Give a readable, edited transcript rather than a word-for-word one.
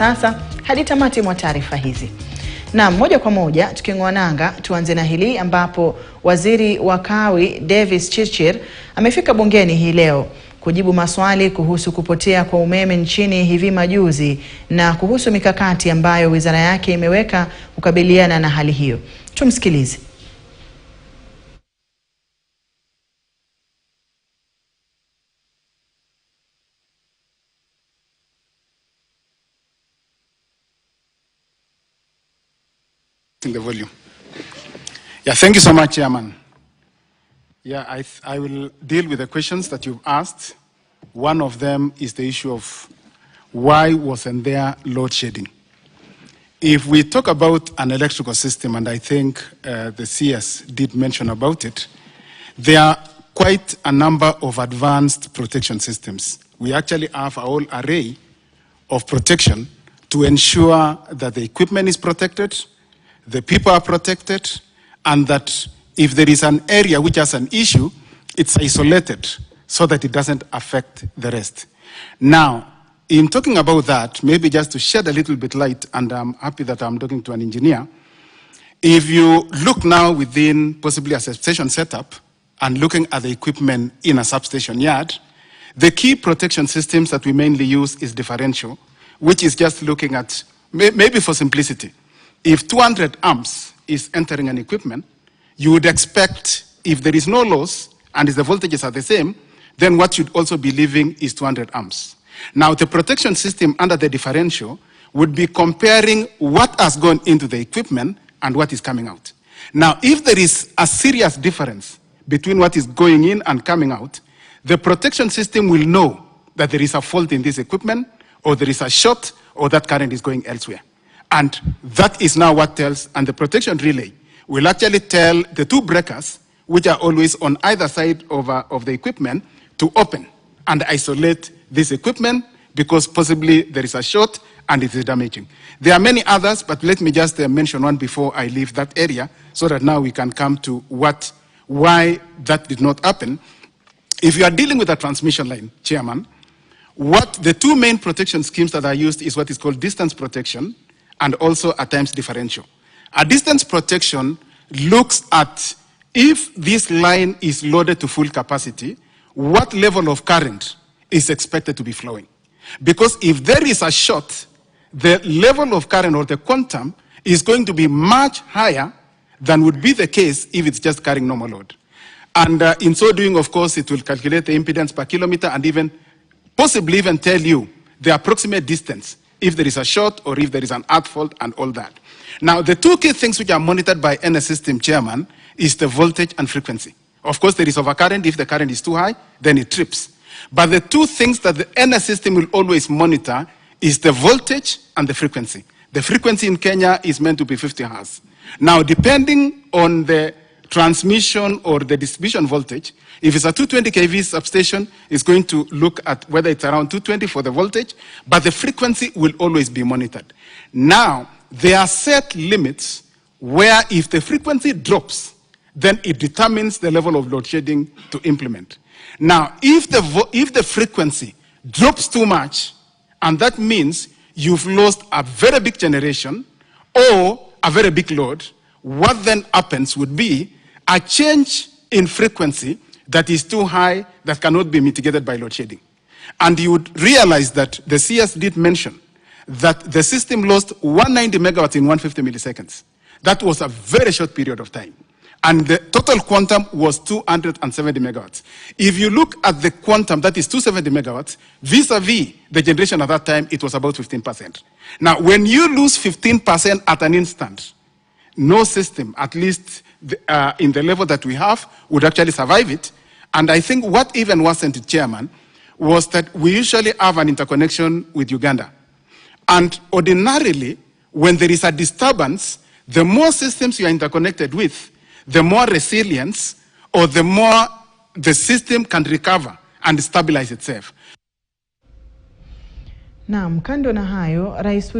Sasa hadi tamati mwa taarifa hizi. Na moja kwa moja tuking'oa nanga, tuanze na hili ambapo waziri wa kawi Davis Chirchir amefika bungeni hii leo kujibu maswali kuhusu kupotea kwa umeme nchini hivi majuzi na kuhusu mikakati ambayo wizara yake imeweka kukabiliana na hali hiyo. Tumsikilize. In the volume. Yeah, thank you so much, Chairman. Yeah, I will deal with the questions that you've asked. One of them is the issue of why wasn't there load shedding? If we talk about an electrical system, and I think the CS did mention about it, there are quite a number of advanced protection systems. We actually have a whole array of protection to ensure that the equipment is protected, the people are protected, and that if there is an area which has an issue, it's isolated so that it doesn't affect the rest. Now, in talking about that, maybe just to shed a little bit light, and I'm happy that I'm talking to an engineer, if you look now within possibly a substation setup and looking at the equipment in a substation yard, the key protection systems that we mainly use is differential, which is just looking at, maybe for simplicity, if 200 amps is entering an equipment, you would expect, if there is no loss and if the voltages are the same, then what you'd also be leaving is 200 amps. Now, the protection system under the differential would be comparing what has gone into the equipment and what is coming out. Now, if there is a serious difference between what is going in and coming out, the protection system will know that there is a fault in this equipment, or there is a short, or that current is going elsewhere. And that is now what tells, and the protection relay will actually tell the two breakers, which are always on either side of the equipment, to open and isolate this equipment because possibly there is a short and it is damaging. There are many others, but let me just mention one before I leave that area so that now we can come to why that did not happen. If you are dealing with a transmission line, Chairman, what the two main protection schemes that are used is what is called distance protection and also at times differential. A distance protection looks at if this line is loaded to full capacity, what level of current is expected to be flowing. Because if there is a short, the level of current or the quantum is going to be much higher than would be the case if it's just carrying normal load. And in so doing, of course, it will calculate the impedance per kilometer and even possibly even tell you the approximate distance if there is a short or if there is an earth fault and all that. Now, the two key things which are monitored by any system, Chairman, is the voltage and frequency. Of course, there is overcurrent. If the current is too high, then it trips. But the two things that the NS system will always monitor is the voltage and the frequency. The frequency in Kenya is meant to be 50 Hz. Now, depending on the transmission or the distribution voltage, if it's a 220 kV substation, it's going to look at whether it's around 220 for the voltage, but the frequency will always be monitored. Now, there are set limits where if the frequency drops, then it determines the level of load shedding to implement. Now, if the frequency drops too much, and that means you've lost a very big generation or a very big load, what then happens would be a change in frequency that is too high that cannot be mitigated by load shedding. And you would realize that the CS did mention that the system lost 190 megawatts in 150 milliseconds. That was a very short period of time. And the total quantum was 270 megawatts. If you look at the quantum, that is 270 megawatts, vis-a-vis the generation at that time, it was about 15%. Now, when you lose 15% at an instant, no system, at least in the level that we have, would actually survive it. And I think what even wasn't, Chairman, was that we usually have an interconnection with Uganda. And ordinarily, when there is a disturbance, the more systems you are interconnected with, the more resilience or the more the system can recover and stabilize itself. Naam, kando na hayo, Rais